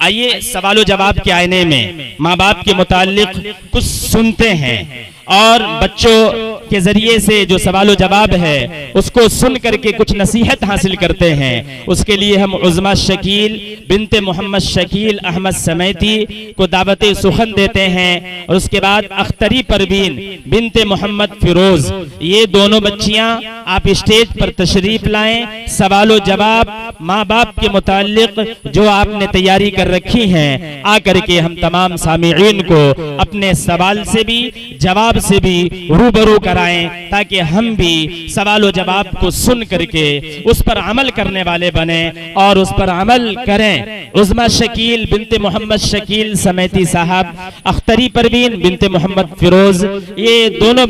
आइए सवाल जवाब के आईने में माँ बाप के मुताल्लिक कुछ सुनते हैं और बच्चों के जरिए से जो सवाल जवाब है उसको सुन करके कुछ नसीहत हासिल करते हैं। उसके लिए हम उज़्मा शकील बिनते मोहम्मद शकील अहमद समैती को दावत सुखन देते हैं और उसके बाद अख्तरी परवीन बिनते मोहम्मद फिरोज, ये दोनों बच्चियां आप स्टेज पर तशरीफ लाएं। सवाल जवाब माँ बाप के मुताल्लिक जो आपने तैयारी कर रखी है आकर के हम तमाम सामीईन को अपने सवाल से भी जवाब से भी रूबरू कराएं ताकि हम भी सवाल जवाब को सुन करके उस पर अमल करने वाले बने और उस पर अमल करें। उज़्मा शकील बिनते मोहम्मद शकील समैती साहब, अख्तरी परवीन बिनते मोहम्मद फिरोज, ये दोनों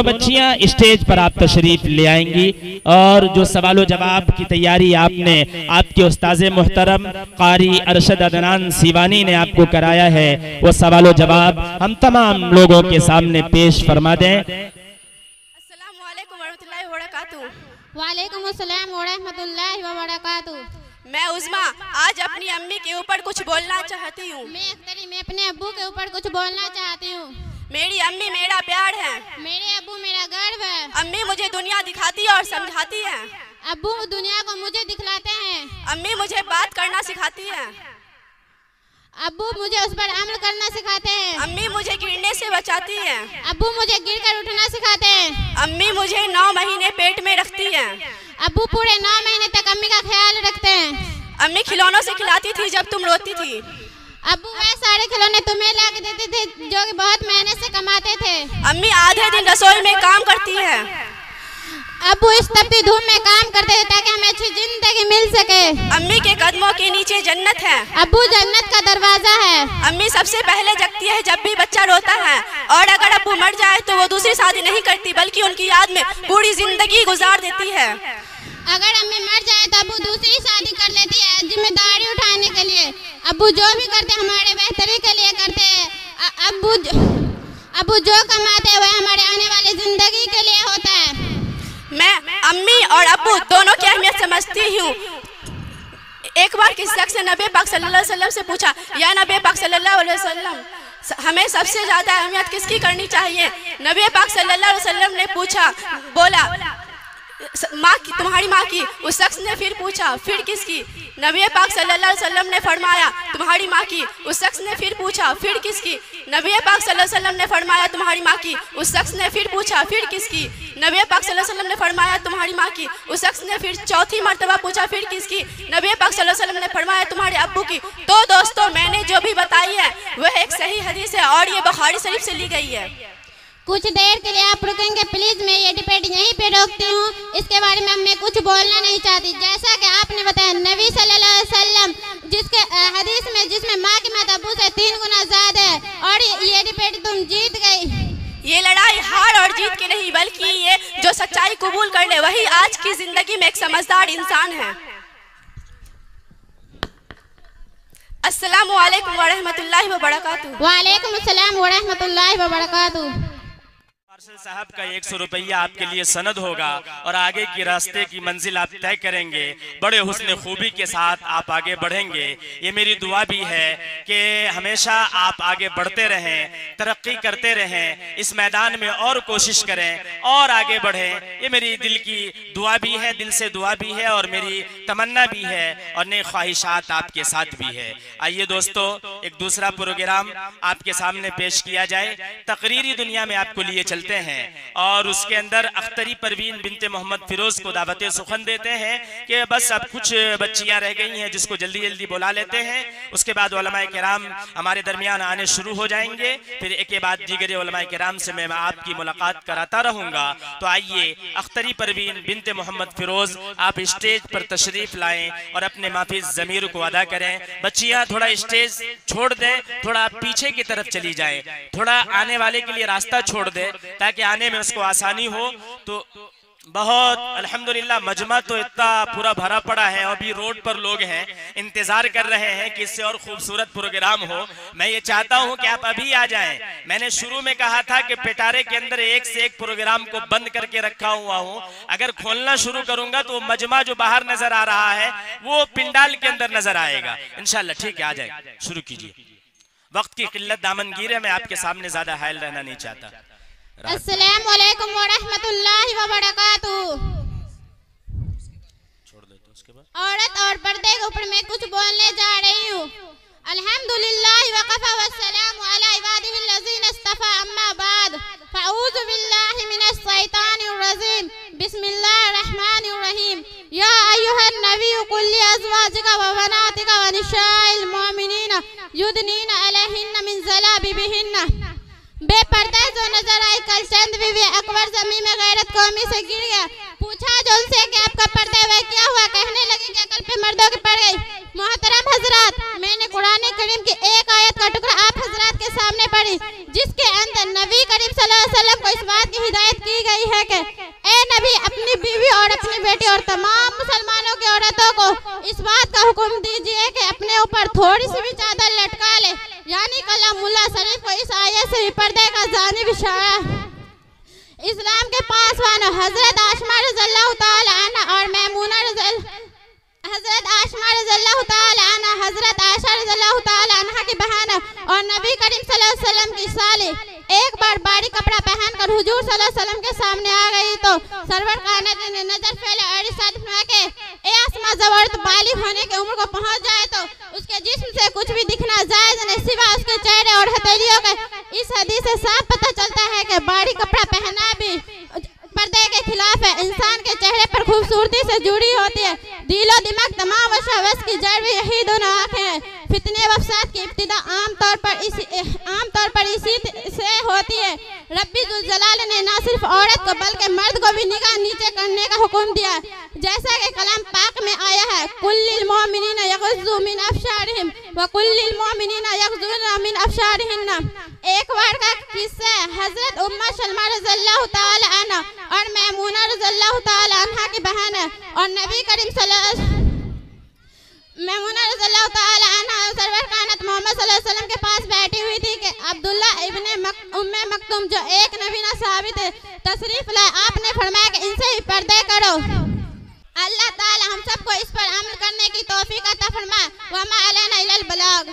बच्चियां स्टेज पर आप तशरीफ ले आएंगी और जो सवाल जवाब की तैयारी आपने आपके उस्ताद मोहतरम कारी अरशद अदनान सीवानी ने आपको कराया है वो सवाल जवाब हम तमाम लोगों के सामने पेश फरमा दें। अस्सलामु अलैकुम वरहमतुल्लाहि वबरकातुहू। वालेकुम अस्सलाम वरहमतुल्लाहि वबरकातुहू। मैं उज़्मा आज अपनी अम्मी के ऊपर कुछ बोलना चाहती हूँ। मैं अपने अब्बू के ऊपर कुछ बोलना चाहती हूँ। मेरी अम्मी मेरा प्यार है, मेरे अब्बू मेरा गर्व है। अम्मी मुझे दुनिया दिखाती और समझाती है, अब्बू दुनिया को मुझे दिखलाते हैं। अम्मी मुझे बात करना सिखाती है, अब्बू मुझे उस पर अमल करना सिखाते हैं। अम्मी मुझे गिरने से बचाती है, अब्बू मुझे गिरकर उठना सिखाते हैं। अम्मी मुझे 9 महीने पेट में रखती है, अब्बू पूरे 9 महीने तक अम्मी का ख्याल रखते हैं। अम्मी खिलौनों से खिलाती थी जब तुम रोती थी, अब्बू वह सारे खिलौने तुम्हें ला के देते थे जो कि बहुत मेहनत से कमाते थे। अम्मी आधे दिन रसोई में काम करती है, अब्बू इस तपती धूप में काम करते हैं ताकि हमें अच्छी जिंदगी मिल सके। अम्मी के कदमों के नीचे जन्नत है, अब्बू जन्नत का दरवाजा है। अम्मी सबसे पहले जगती है जब भी बच्चा रोता है और अगर अब्बू मर जाए तो वो दूसरी शादी नहीं करती बल्कि उनकी याद में पूरी जिंदगी गुजार देती है। अगर अम्मी मर जाए तो अब्बू दूसरी शादी कर लेती है जिम्मेदारी उठाने के लिए। अब्बू जो भी करते हमारे बेहतरी के लिए करते हैं। अब्बू जो कमाते हैं वह हमारे आने वाली जिंदगी के लिए होता है। मैं अम्मी और अब्बू दोनों की अहमियत समझती हूँ। एक बार किसी शख्स ने नबी पाक सल्लल्लाहु अलैहि वसल्लम से पूछा, या नबी पाक सल्लल्लाहु अलैहि वसल्लम हमें सबसे ज्यादा अहमियत किसकी करनी चाहिए? नबी पाक सल्लल्लाहु अलैहि वसल्लम ने बोला माँ की, तुम्हारी माँ की। उस शख्स ने फिर पूछा, फिर किसकी? नबी पाक सल्लल्लाहु अलैहि वसल्लम ने फरमाया तुम्हारी माँ की। उस शख्स ने फिर पूछा, फिर किसकी? नबी पाक सल्लल्लाहु अलैहि वसल्लम ने फरमाया तुम्हारी माँ की। उस शख्स ने फिर पूछा, फिर किसकी? नबी पाक सल्लल्लाहु अलैहि वसल्लम ने फरमाया तुम्हारी माँ की। उस शख्स ने फिर चौथी मर्तबा पूछा, फिर किसकी? नबी पाक सल्लल्लाहु अलैहि वसल्लम ने फरमाया तुम्हारे अब्बू की। तो दोस्तों मैंने जो भी बताई है वह एक सही हदीस है और ये बुखारी शरीफ से ली गई है। कुछ देर के लिए आप रुकेंगे प्लीज, मैं ये डिबेट यहीं पे रोकती हूँ। इसके बारे में मैं कुछ बोलना नहीं चाहती। जैसा कि आपने बताया नबी सल्लल्लाहु अलैहि वसल्लम जिसके हदीस में जिसमें माँ की मत अब्बू से 3 गुना ज्यादा है और ये डिबेट तुम जीत गई। ये लड़ाई हार और जीत की नहीं बल्कि ये जो सच्चाई कबूल कर ले वही आज की जिंदगी में एक समझदार इंसान है। अस्सलामु अलैकुम वरहमतुल्लाहि वबरकातुहू। वालेकुम अस्सलाम वरहमतुल्लाहि वबरकातुहू। साहब का 100 रुपया आपके लिए सनद होगा और आगे की रास्ते की मंजिल आप तय करेंगे। बड़े हुस्न खूबी के साथ आप आगे बढ़ेंगे। ये मेरी दुआ भी है कि हमेशा आप आगे बढ़ते रहें, तरक्की करते रहें, इस मैदान में और कोशिश करें और आगे बढ़ें। ये मेरी दिल की दुआ भी है, दिल से दुआ भी है और मेरी तमन्ना भी है और नई ख्वाहिशात आपके साथ भी है। आइए दोस्तों एक दूसरा प्रोग्राम आपके सामने पेश किया जाए। तकरीरी दुनिया में आपको लिए चलते हैं और उसके अंदर अख्तरी परवीन बिनते मोहम्मद फिरोज को दावत सुखन देते हैं कि बस अब कुछ बच्चियां रह गई हैं जिसको जल्दी जल्दी बुला लेते हैं। उसके बाद उलमाए किराम हमारे दरमियान आने शुरू हो जाएंगे। फिर एक के बाद दीगर उलमाए किराम से मैं आपकी मुलाकात कराता रहूंगा। तो आइए अख्तरी परवीन बिनते मोहम्मद फिरोज आप स्टेज पर तशरीफ लाएं और अपने माफी ज़मीर को अदा करें। बच्चियां थोड़ा स्टेज छोड़ दें, थोड़ा पीछे की तरफ चली जाएं, थोड़ा आने वाले के लिए रास्ता छोड़ दें ताकि आने में उसको आसानी हो। तो बहुत अल्हम्दुलिल्लाह मजमा तो इतना पूरा भरा पड़ा है। अभी रोड पर लोग हैं, इंतजार कर रहे हैं कि इससे और खूबसूरत प्रोग्राम हो। मैं ये चाहता हूं कि आप अभी आ जाएं। मैंने शुरू में कहा था कि पिटारे के अंदर एक से एक प्रोग्राम को बंद करके रखा हुआ हूं। अगर खोलना शुरू करूंगा तो मजमा जो बाहर नजर आ रहा है वो पिंडाल के अंदर नजर आएगा इंशाल्लाह। ठीक है, आ जाए, शुरू कीजिए। वक्त की किल्लत दामनगीर है, मैं आपके सामने ज्यादा हायल रहना नहीं चाहता। अस्सलामु अलैकुम व रहमतुल्लाहि व बरकातुहू। छोड़ दे तो उसके बाद औरत और पर्दे के ऊपर मैं कुछ बोलने जा रही हूँ। अल्हम्दुलिल्लाह व कफ़ा व सलामु अला इबादिहिल लज़ीना इस्तफ़ा अम्मा बाद फ़अऊज़ु बिल्लाहि मिनश शैतानिर रजीम बिस्मिल्लाहिर रहमानिर रहीम। या अय्युहन नबिय्यु कुल लि अज़वाजिका व बनातिका व निसाइल मुमिनीना युदनीना अलैहिन्ना मिन जलाबिबिहिन्ना। बेपर्दा जो नजर आई कल चंद बीवी अकबर जमीन में गैरत कौमी से गिर गया। पूछा जो उनसे कि आपका पर्दा वह क्या हुआ? कहने लगी कि अकल पे मर्दों की पड़ गई। मोहतरम हजरात, मैंने कुरान करीम की एक आयत का टुकड़ा आप हजरात के सामने पढ़ी जिसके अंदर नबी करीम सल्लल्लाहु अलैहि वसल्लम को इस बात की हिदायत की गई है कि ए नबी, अपनी बीवी और अपनी बेटी और तमाम मुसलमानों की औरतों को इस बात का हुक्म दीजिए कि अपने ऊपर थोड़ी सी भी चादर लटका ले। यानी कलामुल्लाह शरीफ को इस आयत से भी पर्दे का जानिब इशारा। इस्लाम के पासवान हजरत आशमा रज़ियल्लाहु ताला अन्हा और मैमूना हजरत आशमा रज़ियल्लाहु ताला अन्हा हजरत आयशा रज़ियल्लाहु ताला अन्हा की बहन और नबी करीम सल्लल्लाहु अलैहि वसल्लम की साली एक बार बारी कपड़ा पहनकर हुजूर सल्लल्लाहु अलैहि वसल्लम के सामने आ गई तो सरवर कायनात ने नजर फैले और इरशाद फरमाया कि ए आसमा, जब औरत बालिग होने की उम्र को पहुंच जाए तो उसके जिस्म से कुछ भी दिखना जायज नहीं सिवा उसके चेहरे और हथेलियों के। इस हदीस से साफ पता चलता है कि बारी कपड़ा पहनना भी पर्दे के खिलाफ है। इंसान के चेहरे पर खूबसूरती से जुड़ी होती है दिलो दिमाग तमाम वशवस की जड़ भी यही दोनों आंखें हैं। फितने व फसाद की इब्तिदा आमतौर पर इसी से होती है। रब्बी जुल जलाल ने न सिर्फ औरत को बल्कि मर्द को भी निगाह नीचे करने का हुक्म दिया, जैसा कि कलाम पाक में आया है, कुल्लिल मोमिनीना यग़ुज़्ज़ू मिन अब्सारिहिम व कुल्लिल मोमिनीना यग़ुज़्ज़ूना मिन अब्सारिहिन्ना। एक बार का किस्सा, हजरत उम्मा सलमा रज़ियल्लाहु ताला अन्हा और मैमूना रज़ियल्लाहु ताला अन्हा की बहन है और नबी करीम मैमूना रज़ियल्लाहु ताला अन्हा सरवर कायनात मोहम्मद सल्लल्लाहु अलैहि वसल्लम के पास बैठी हुई थी कि अब्दुल्ला इब्ने उम्मे मक्तूम जो एक नबीना साबित है तशरीफ लाए। आपने फरमाया कि इनसे भी पर्दे करो। अल्लाह ताला हम सबको इस पर अमल करने की तौफीक अता फरमाए। वमा अलैना इल्लल बलाग।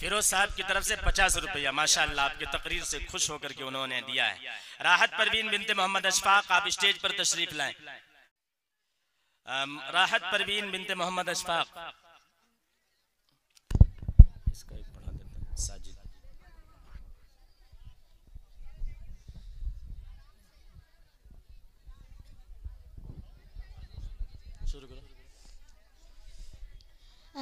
फिरोज साहब की तरफ से 50 रुपया माशाअल्लाह आपकी तकरीर से खुश होकर के उन्होंने दिया है। राहत परवीन बिनते मोहम्मद अशफाक, आप स्टेज पर तशरीफ लाएं। राहत परवीन बिनते मोहम्मद अशफाक, इसका एक पढ़ा देता हूं। साजिद शुरू करो।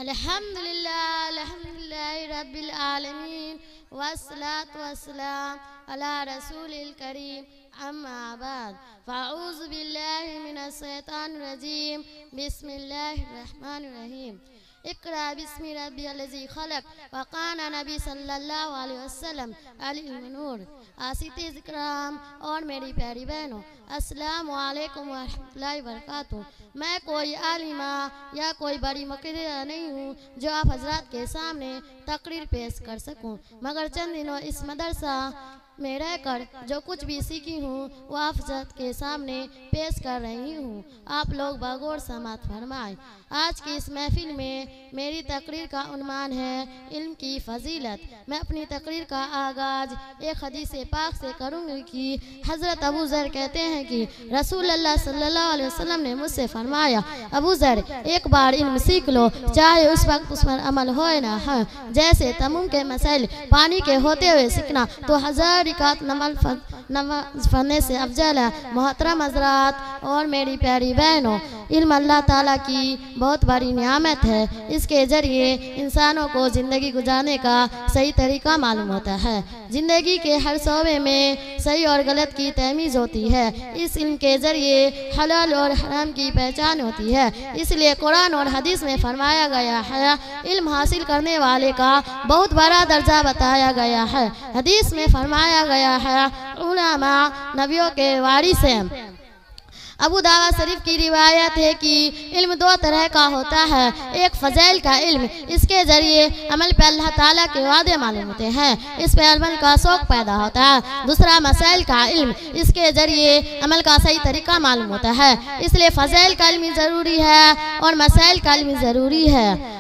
अल्हम्दुलिल्लाहि रब्बिल आलमीन वस्सलातु वस्सलाम अला रसूलिल करीम अम्मा बाद फ़अऊज़ु बिल्लाहि मिनश शैतानिर रजीम बिस्मिल्लाहिर रहमानिर रहीम। इक़रा बिस्मि रब्बियल्लज़ी खलक़ व काना नबी सल्लल्लाहु अलैहि वसल्लम अल-इल्म नूर। आसिते इकराम और मेरी प्यारी बहनों, अस्सलामु अलैकुम व रहमतुल्लाहि व बरकातुहू। मैं कोई आलिमा या कोई बड़ी मुक़र्रिरा नहीं हूँ जो आप हजरात के सामने तकरीर पेश कर सकूँ, मगर चंद दिनों इस मदरसा में रहकर जो कुछ भी सीखी हूँ वो आप हजरात के सामने पेश कर रही हूँ। आप लोग बगौर समात फरमाएं। आज की इस महफिल में मेरी तकरीर का उन्वान है इल्म की फजीलत। मैं अपनी तकरीर का आगाज़ एक हदीस पाक से करूँगी कि हज़रत अबू ज़र कहते हैं कि रसूलुल्लाह सल्लल्लाहु अलैहि वसल्लम ने मुझसे फरमाया, अबू ज़र एक बार इल्म सीख लो, चाहे उस वक्त उस पर अमल हो ना हो। जैसे तमुम के मसाइल पानी के होते हुए सीखना तो 1000 रिकात नमाज पढ़ने से अफजल है। मोहतरम हज़रात और मेरी प्यारी बहनों, इल्म अल्लाह ताला की बहुत बड़ी नियामत है। इसके ज़रिए इंसानों को ज़िंदगी गुजारने का सही तरीका मालूम होता है। ज़िंदगी के हर शोबे में सही और गलत की तमीज़ होती है। इस इल्म के ज़रिए हलाल और हराम की पहचान होती है। इसलिए कुरान और हदीस में फरमाया गया है, इल्म हासिल करने वाले का बहुत बड़ा दर्जा बताया गया है। हदीस में फरमाया गया है, उलमा नबियों के वारिस हैं। अबू दाऊद शरीफ की रिवायत है कि इल्म दो तरह का होता है। एक फज़ैल का इल्म, इसके ज़रिए अमल पे अल्लाह ताला के वादे मालूम होते हैं, इस पे अमल का शौक़ पैदा होता है। दूसरा मसाइल का इल्म, इसके ज़रिए अमल का सही तरीका मालूम होता है। इसलिए फज़ैल का इल्म ज़रूरी है और मसाइल का इल्म ज़रूरी है।